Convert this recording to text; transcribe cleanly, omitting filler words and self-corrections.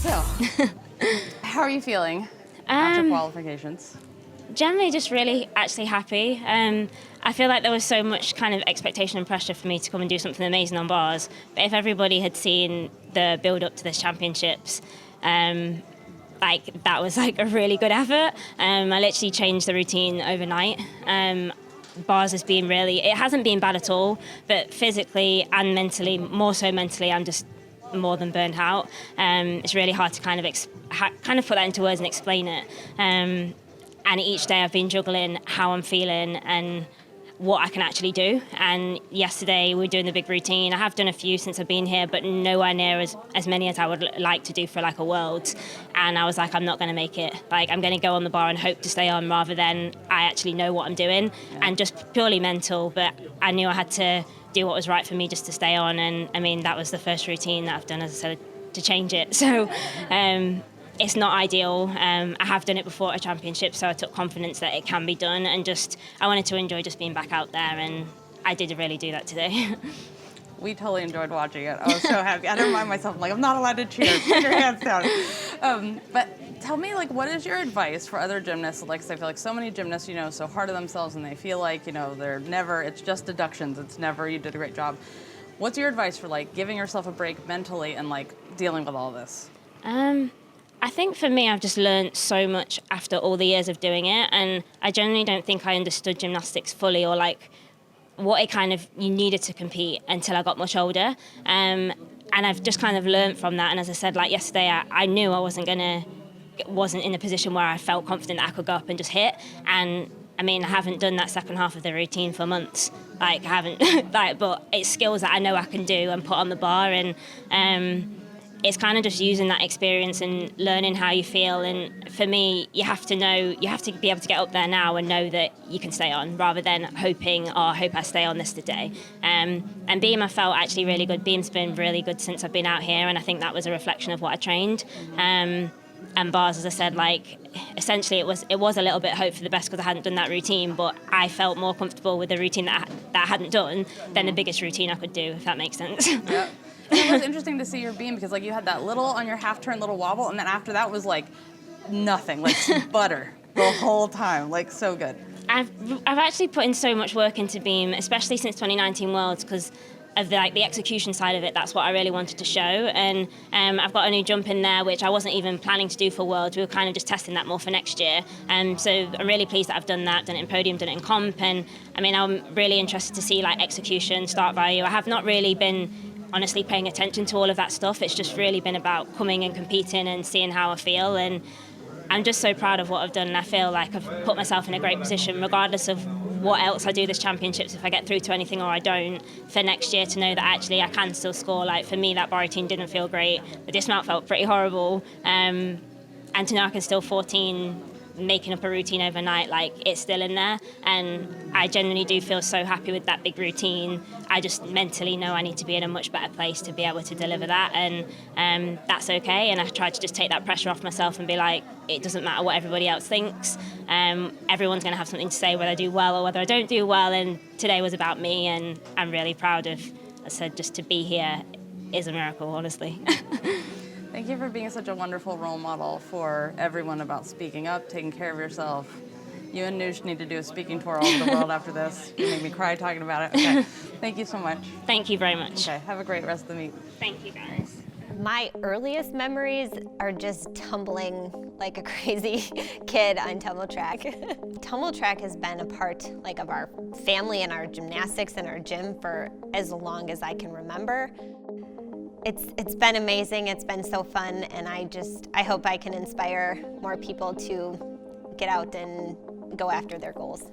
So, how are you feeling after qualifications? Generally just really actually happy. I feel like there was so much kind of expectation and pressure for me to come and do something amazing on bars. But if everybody had seen the build up to this championships, like that was like a really good effort. I literally changed the routine overnight. Bars has been it hasn't been bad at all, but physically and mentally, more so mentally, I'm just more than burnt out. It's really hard to kind of put that into words and explain it. And each day I've been juggling how I'm feeling and what I can actually do. And yesterday we were doing the big routine. I have done a few since I've been here, but nowhere near as many as I would like to do for like a Worlds. And I was like, I'm not going to make it. Like, I'm going to go on the bar and hope to stay on rather than I actually know what I'm doing. And just purely mental, but I knew I had to do what was right for me just to stay on. And I mean, that was the first routine that I've done, as I said, to change it. So it's not ideal. I have done it before at a championship, so I took confidence that it can be done, and just I wanted to enjoy just being back out there, and I did really do that today. We totally enjoyed watching it. I was so happy. I didn't mind myself. I'm like, I'm not allowed to cheer. Put your hands down. But tell me, like, what is your advice for other gymnasts? Like, 'cause I feel like so many gymnasts, so hard on themselves, and they feel like, they're never, it's just deductions. It's never, you did a great job. What's your advice for, like, giving yourself a break mentally and, like, dealing with all this? I think for me, I've just learned so much after all the years of doing it, and I generally don't think I understood gymnastics fully, or like what it kind of you needed to compete until I got much older. And I've just kind of learned from that. And as I said, like yesterday, I knew I wasn't in a position where I felt confident that I could go up and just hit. And I mean, I haven't done that second half of the routine for months. Like, I haven't, but it's skills that I know I can do and put on the bar. And it's kind of just using that experience and learning how you feel. And for me, you have to be able to get up there now and know that you can stay on, rather than hoping, I hope I stay on this today. And Beam, I felt actually really good. Beam's been really good since I've been out here, and I think that was a reflection of what I trained. And bars, as I said, like essentially it was a little bit hope for the best because I hadn't done that routine, but I felt more comfortable with the routine that I hadn't done than the biggest routine I could do, if that makes sense. Yep. It was interesting to see your beam because, like, you had that little on your half turn, little wobble, and then after that was like nothing, like butter the whole time, like so good. I've actually put in so much work into beam, especially since 2019 Worlds, because of the execution side of it. That's what I really wanted to show. And I've got a new jump in there, which I wasn't even planning to do for Worlds. We were kind of just testing that more for next year. So I'm really pleased that I've done that, done it in podium, done it in comp. And I mean, I'm really interested to see like execution, start value. I have not really been honestly paying attention to all of that stuff. It's just really been about coming and competing and seeing how I feel. And I'm just so proud of what I've done, and I feel like I've put myself in a great position, regardless of what else I do this championships, if I get through to anything or I don't, for next year to know that actually I can still score. Like, for me, that bar routine didn't feel great. The dismount felt pretty horrible. And to know I can still 14 making up a routine overnight, like, it's still in there. And I genuinely do feel so happy with that big routine. I just mentally know I need to be in a much better place to be able to deliver that, and that's okay. And I tried to just take that pressure off myself and be like, it doesn't matter what everybody else thinks. Everyone's going to have something to say whether I do well or whether I don't do well, and today was about me, and I'm really proud of, I said, just to be here is a miracle, honestly. Thank you for being such a wonderful role model for everyone about speaking up, taking care of yourself. You and Noosh need to do a speaking tour all over the world after this. You made me cry talking about it. Okay. Thank you so much. Thank you very much. Okay. Have a great rest of the meet. Thank you, guys. My earliest memories are just tumbling like a crazy kid on tumble track. Tumble track has been a part of our family and our gymnastics and our gym for as long as I can remember. It's been amazing, it's been so fun, and I hope I can inspire more people to get out and go after their goals.